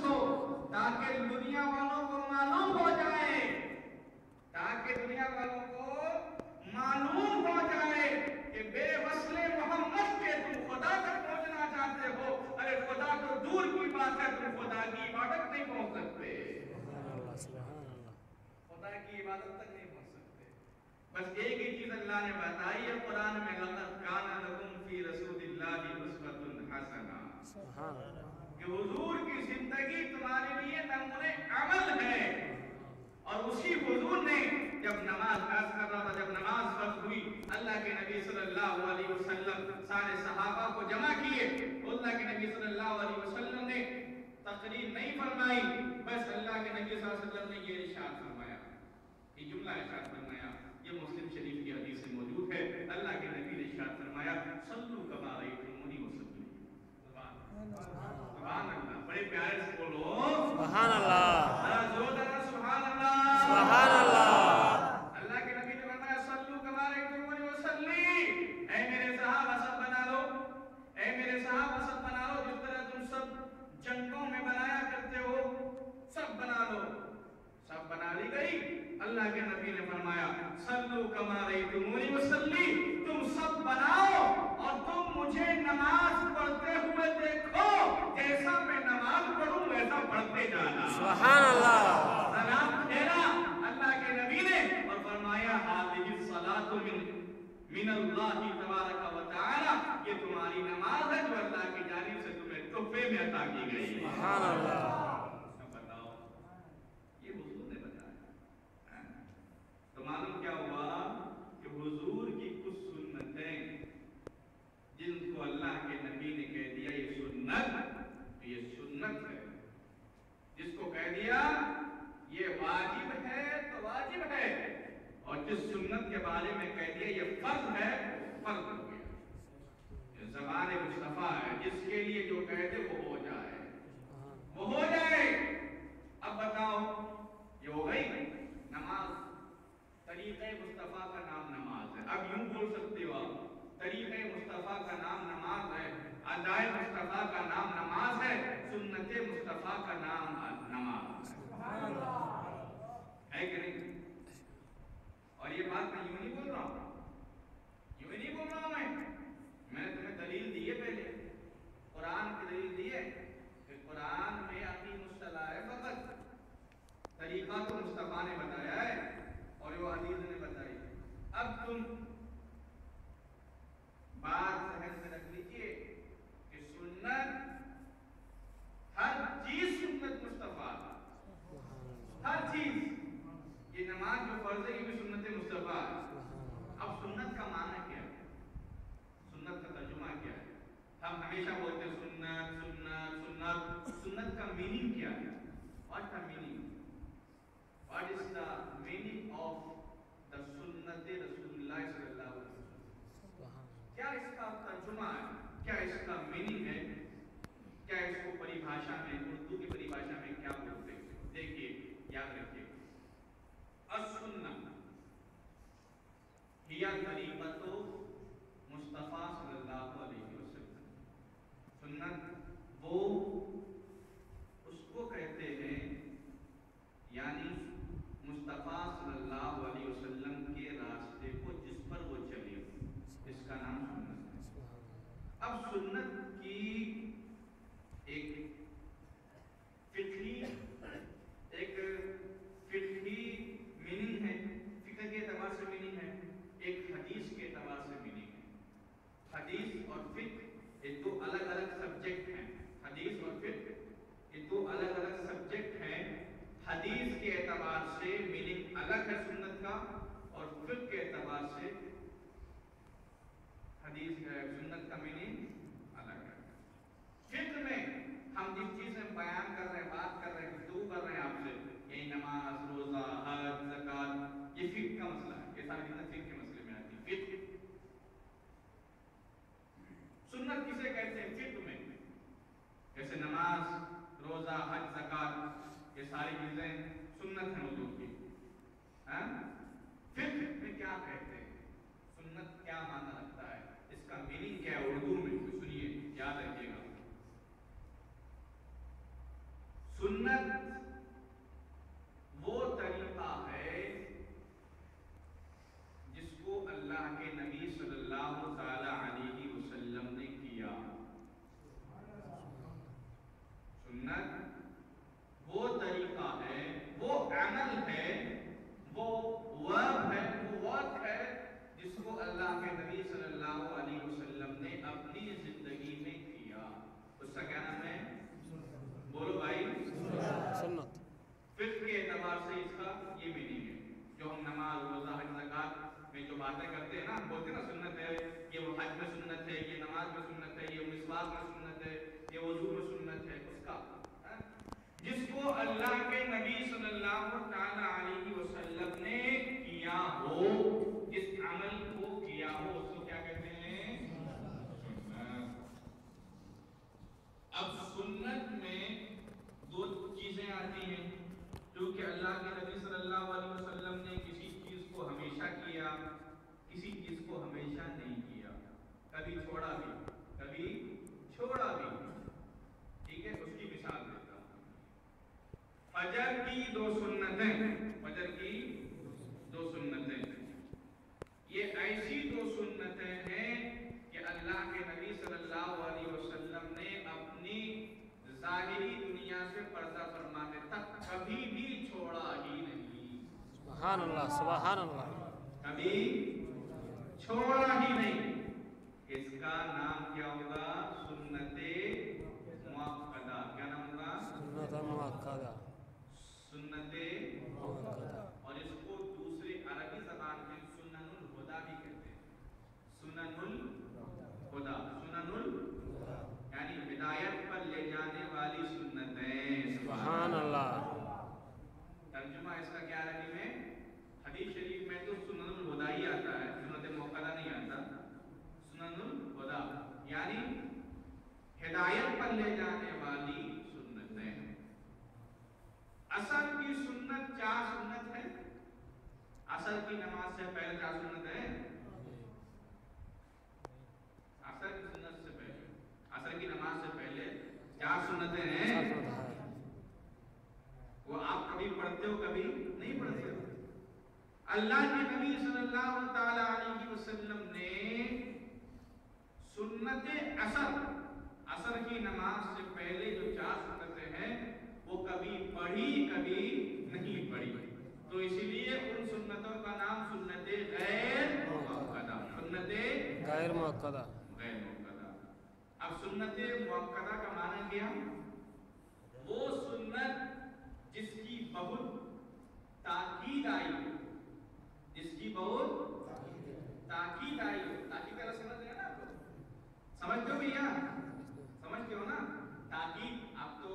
مخصوص ہو، تاکہ دنیا والوں کو معلوم ہو جائے، تاکہ دنیا والوں کو معلوم ہو جائے کہ بے وصل محمد کے تم خدا تک پہنچنا چاہتے ہو. ارے خدا تو دور کی بات ہے، تم خدا کی عبادت نہیں پہنچ سکتے، خدا کی عبادت تک نہیں پہنچ سکتے. بس ایک ہی چیز اللہ نے بتائی ہے قرآن میں، لَقَدْ كَانَ لَكُمْ فِي رَسُولِ اللَّهِ أُسْوَةٌ حَسَنَةٌ، کہ حضور کی زندگی تمہارے لیے نمونہ عمل ہے. اور اسی حضور نے جب نماز فرض کر رہا تھا، جب نماز فرض ہوئی، اللہ کے نبی صلی اللہ علیہ وسلم سارے صحابہ کو جمع کیے. اللہ کے نبی صلی اللہ علیہ وسلم نے تقریر نہیں فرمائی، بس اللہ کے نبی صلی اللہ علیہ وسلم نے یہ ارشاد فرمایا، یہ جملہ ارشاد فرمایا، یہ مسلم شریف کی حدیث میں موجود ہے. اللہ کے نبی نے ارشاد فرمایا، صلو کما رأیتمونی وصلوا. سبحان اللہ، بڑے پیارے سے بولو سبحان اللہ، سبحان اللہ، سبحان اللہ. اللہ کے نبی نے فرمایا صلو کما رأیتمونی وصلی. اے میرے صحابہ سب بنا لو، اے میرے صحابہ سب بنا لو، جس طرح تم سب جنگوں میں بنایا کرتے ہو، سب بنا لو. سب بنا لی گئی. اللہ کے نبی نے فرمایا صلو کما رأیتمونی وصلی، تم سب بناؤ اور تم مجھے نماز پڑھتے ہوئے دیکھو، جیسا میں نماز پڑھوں ویسا پڑھتے جانا. سبحان اللہ. سلام پھیرا اللہ کے نبی نے اور فرمایا ہذہ الصلاۃ من اللہ تبارک و تعالی، یہ تمہاری نماز ہے جو اللہ کی جانب سے تمہیں تحفے میں عطا کی گئی. سبحان اللہ. بتاؤ، یہ حضور نے بتایا. تو معلوم کیا ہوا کہ حضور کی کچھ سنتیں جن کو اللہ کے نبی نے کہہ دیا یہ سنت، یہ سنت ہے. جس کو کہہ دیا یہ واجب ہے تو واجب ہے، اور جس سنت کے بارے میں کہہ دیا یہ فرض ہے، فرض ہو گیا. یہ زبان مصطفیٰ ہے، جس کے لیے جو کہہ دے وہ ہو جائے، وہ ہو جائے. اب بتاؤ، یہ ہو گئی نماز. طریقہ مصطفیٰ کا نام نماز ہے. اب یوں بول سکتے ہو آپ، طریقہ مصطفیٰ کا نام نماز ہے، ادائے مصطفیٰ کا نام نماز ہے، سنت مصطفیٰ کا نام نماز ہے کہ نہیں؟ اور یہ بات میں یوں نہیں بول رہا ہوں، یوں نہیں بول رہا ہوں. میں نے تمہیں دلیل دی ہے، پہلے قرآن کی دلیل دی ہے کہ قرآن میں اقیم الصلاۃ ہے فقط، طریقہ تو مصطفیٰ نے بتایا ہے اور وہ حدیث نے بتائی. اب تم بات ذہن میں رکھ لیجئے کہ سنت، ہر چیز سنت مصطفیٰ، ہر چیز. یہ نماز جو فرض ہے یہ بھی سنت مصطفیٰ. اب سنت کا معنی کیا ہے؟ سنت کا ترجمہ کیا ہے؟ ہم ہمیشہ بولتے ہیں سنت سنت سنت. سنت کا میننگ کیا ہے؟ What the meaning? What is the meaning of the سنت رسول اللہ صلی اللہ علیہ وسلم؟ کیا اس کا ترجمہ ہے؟ کیا اس کا میننگ ہے؟ کیا اس کو پریبھاشا میں، اردو کی پریبھاشا میں کیا بولتے ہیں؟ دیکھیے، یاد رکھیے، السنت ہی طریقۃ مصطفیٰ صلی اللہ علیہ وسلم. سنت وہ اس کو کہتے ہیں یعنی مصطفیٰ صلی اللہ علیہ وسلم کے راستے کو جس پر وہ چلے، اس کا نام سنت ہے. اب سنت کی ایک فقہی میننگ ہے، فقہ کے اعتبار سے میننگ ہے، ایک حدیث کے اعتبار سے میننگ ہے. حدیث اور فقہ یہ دو الگ الگ سبجیکٹ ہیں. حدیث اور فقہ یہ دو الگ الگ سبجیکٹ ہیں. حدیث کے اعتبار سے میننگ الگ ہے سنت کا، اور فقہ کے اعتبار سے حدیث سنت کا میننگ الگ ہے. فقہ میں ہم جس چیز میں بیان کر رہے ہیں، بات کر رہے ہیں، گفتگو کر رہے ہیں آپ سے، یہی نماز، روزہ، حج، زکوٰۃ، یہ فقہ کا مسئلہ ہے. یہ ساری چیزیں فقہ کے مسئلے میں آتی ہیں. فقہ سنت کسے کہتے ہیں؟ فقہ میں جیسے نماز، روزہ، حج، زکوٰۃ، یہ ساری چیزیں سنت ہیں حضور کی. فقہ میں کیا کہتے ہیں؟ سنت کیا معنی رکھتا ہے؟ اس کا میننگ کیا ہے اردو میں؟ سنیے، یاد رکھیے گا. باتیں کرتے ہیں نا، بولتے ہیں نا سنت ہے، یہ وہ حج میں سنت ہے، یہ نماز میں سنت ہے، یہ مسواک میں سنت ہے، یہ وضو میں سنت ہے، اس کا جس کو اللہ کے نبی صلی اللہ تعالی علیہ وسلم نے کیا ہو، جس عمل کو کیا ہو، اس کو کیا کہتے ہیں؟ سنت۔ اب سنت میں دو چیزیں آتی ہیں، کیونکہ اللہ کے نبی صلی اللہ علیہ وسلم نے کسی چیز کو ہمیشہ کیا، کسی چیز کو ہمیشہ نہیں کیا، کبھی چھوڑا بھی، کبھی چھوڑا بھی، ٹھیک ہے؟ اس کی مثال دیتا ہوں۔ فجر کی دو سنتیں، فجر کی دو سنتیں، یہ ایسی دو سنتیں ہیں کہ اللہ کے نبی صلی اللہ علیہ وسلم نے اپنی ظاہری دنیا سے پردہ فرمانے تک کبھی بھی چھوڑا ہی نہیں۔ سبحان اللہ، سبحان اللہ، کبھی چھوڑا ہی نہیں۔ اس کا نام کیا ہوگا؟ سنت مؤکدہ۔ کیا نام ہوگا؟ سنت مؤکدہ، سنت مؤکدہ، اور اس کو دوسرے عربی زبان میں سنن الہدیٰ بھی کہتے ہیں۔ سنن الہدیٰ، سنن الہدیٰ یعنی ہدایت پر لے جانے والی سنتیں۔ سبحان اللہ۔ ترجمہ اس کا کیا عربی میں؟ حدیث شریف میں تو سنن الہدیٰ ہی آتا ہے، سنت مؤکدہ نہیں آتا۔ سنن الہدیٰ یعنی ہدایت پر لے جانے والی سنتیں۔ عصر کی سنت کیا سنت ہے؟ عصر کی نماز سے پہلے کیا سنت ہے؟ عصر کی سنت سے پہلے، عصر کی نماز سے پہلے کیا سنتیں ہیں؟ وہ آپ کبھی پڑھتے ہو، کبھی نہیں پڑھتے ہو۔ اللہ کے نبی صلی اللہ تعالی علیہ وسلم نے سنت عصر کی نماز سے پہلے جو چار سنتیں ہیں وہ کبھی پڑھی، کبھی نہیں پڑھی، تو اس لیے ان سنتوں کا نام سنت غیر مؤکدہ، سنت غیر مؤکدہ، غیر مؤکدہ۔ اب سنت مؤکدہ کا معنی کیا؟ وہ سنت جس کی بہت تاکید آئی ہو، جس کی بہت تاکید آئی ہو۔ تاکید کا سمجھ رہے ہیں نا آپ لوگ؟ سمجھتے ہو بھیا؟ سمجھتے ہو نا؟ تاکید آپ تو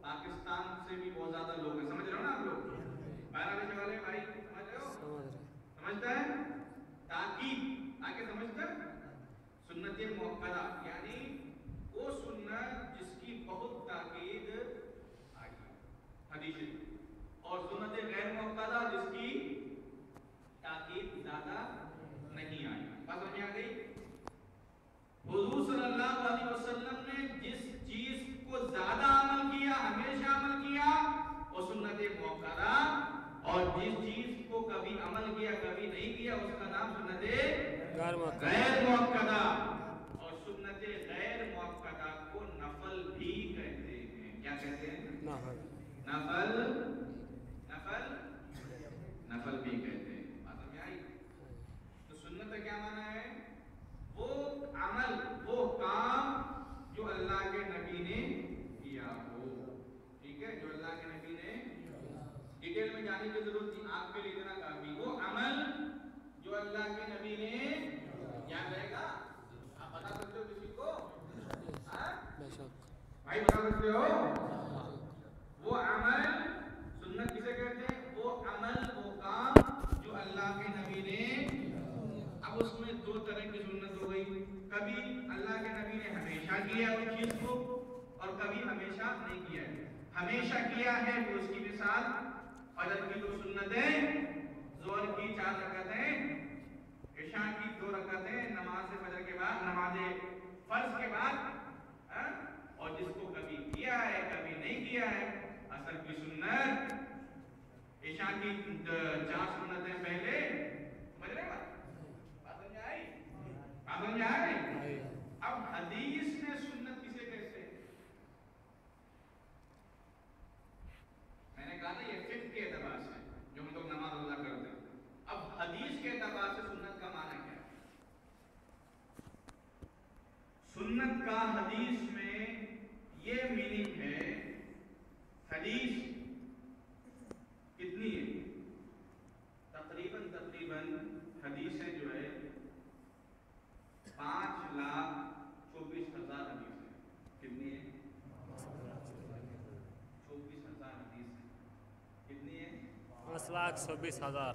پاکستان سے بھی بہت زیادہ لوگ ہیں، سمجھ رہے ہو نا آپ لوگ؟ باہر آنے والے بھائی سمجھ رہے ہو؟ سمجھتا ہے؟ تاکید آگے سمجھتا ہے؟ سنت مؤکدہ یعنی وہ سنت جس کی بہت تاکید آئی حدیث، اور سنت غیر مؤکدہ جس کی تاکید زیادہ نہیں آئی۔ بات سمجھ آ گئی؟ حضور صلی اللہ علیہ وسلم نے جس چیز کو زیادہ عمل کیا، ہمیشہ عمل کیا، وہ سنت مؤکدہ، اور جس چیز کو کبھی عمل کیا کبھی نہیں کیا اس کا نام سنت غیر مؤکدہ۔ اور سنت غیر مؤکدہ کو نفل بھی کہتے ہیں۔ کیا کہتے ہیں؟ نفل، نفل، نفل بھی کہتے ہیں۔ بات سمجھ آئی؟ تو سنت کا کیا معنی ہے؟ وہ عمل، وہ کام جو اللہ کے نبی نے کیا ہو، ٹھیک ہے؟ جو اللہ کے نبی نے، ڈیٹیل میں جانے کی ضرورت نہیں، آپ کے لیے اتنا کافی، وہ عمل جو اللہ کے نبی نے، یاد رہے گا؟ آپ بتا سکتے ہو کسی کو؟ بھائی بتا سکتے ہو؟ وہ عمل سنت کسے کہتے ہیں؟ وہ عمل، وہ کام جو اللہ کے نبی نے، اب اس میں دو طرح کی سنت ہو گئی، کبھی اللہ کے نبی نے ہمیشہ کیا اس چیز کو، اور کبھی ہمیشہ نہیں کیا ہے۔ ہمیشہ کیا ہے تو اس کی مثال فجر کی دو سنتیں، ظہر کی 4 رکعتیں، عشاء کی 2 رکعتیں، نماز فجر کے بعد، نماز فرض کے بعد، اور جس کو کبھی کیا ہے کبھی نہیں کیا ہے۔ عصر کی سنت، عشاء کی 4 سنتیں پہلے، سمجھ رہے ہیں؟ بات سمجھ آئی؟ بات سمجھ آئی؟ اب حدیث میں سنت کسے کہتے ہیں؟ میں نے کہا نا یہ فقہ کے اعتبار سے جو ہم لوگ نماز روزہ کرتے ہیں، اب حدیث کے اعتبار سے سنت کا معنی کیا ہے؟ سنت کا حدیث میں یہ میننگ ہے، حدیث کتنی ہے؟ تقریباً حدیثیں جو ہے 1,20,000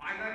5,000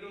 2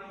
2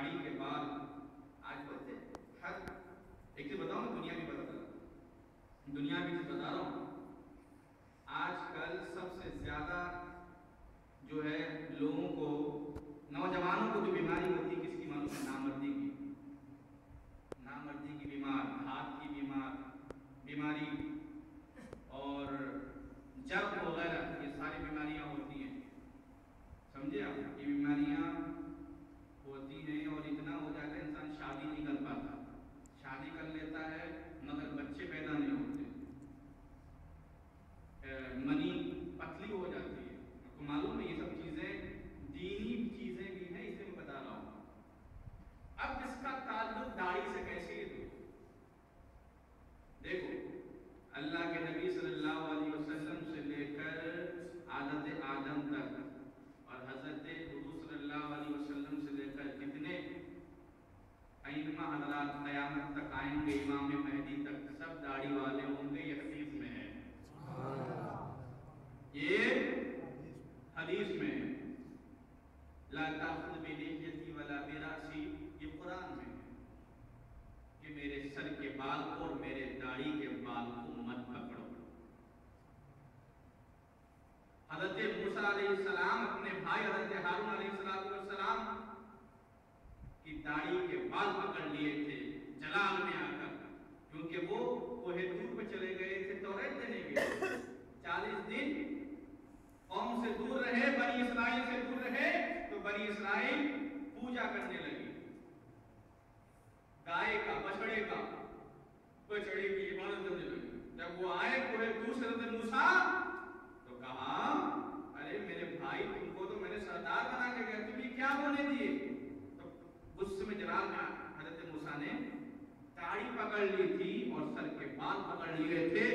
داڑھی کے بال آج بولتے ہر ایک چیز بتاؤں میں دنیا کی چیز بتا رہا ہوں. آج کل سب سے زیادہ جو ہے لوگوں کو نوجوانوں کو جو بیماری ہوتی ہے کس کی معلوم ہے؟ نامردی کی ہاتھ کی بیماری اور جب وغیرہ یہ ساری بیماریاں ہوتی ہیں. سمجھے آپ؟ یہ بیماریاں ہوتی ہیں اور اتنا ہو جاتا ہے انسان شادی نہیں کر پاتا. شادی کر لیتا ہے مگر بچے پیدا نہیں ہوتے. منی پتلی ہو جاتی ہے. آپ کو معلوم ہے یہ سب چیزیں دینی چیزیں بھی ہیں، اسے میں بتا رہا ہوں. اب اس کا تعلق داڑھی سے کیسے ہے؟ دیکھو اللہ کے نبی صلی اللہ علیہ وسلم سے لے کر حضرت آدم تک اور حضرت حضور صلی اللہ علیہ وسلم سے لے کر کتنے ائمہ حضرات قیامت تک آئیں گے، امام مہدی تک سب داڑھی والے ہوں گے. یہ حدیث میں ہے، لا تأخذ بلحیتی ولا برأسی، یہ قرآن میں ہے کہ میرے سر کے بال کو اور میرے داڑھی کے بال کو مت پکڑو. حضرت موسیٰ علیہ السلام اپنے بھائی حضرت ہارون علیہ السلام کی داڑھی کے بال پکڑ لیے تھے جلال میں آ کر، کیونکہ وہ کوہ طور پہ چلے گئے تھے توریت دینے کے لیے. 40 دن قوم سے دور رہے، بنی اسرائیل سے دور رہے تو بنی اسرائیل پوجا کرنے لگی گائے کا، بچڑے کا، بچڑے کی عبادت کرنے لگی. جب وہ آئے کوہ طور سے حضرت موسیٰ تو کہا ارے میرے بھائی تم کو تو میں نے سردار بنا کے گیا، تم یہ کیا ہونے دیے؟ تو غصے میں جلال میں حضرت موسیٰ نے داڑھی پکڑ لی تھی اور سر کے بال پکڑ لیے تھے.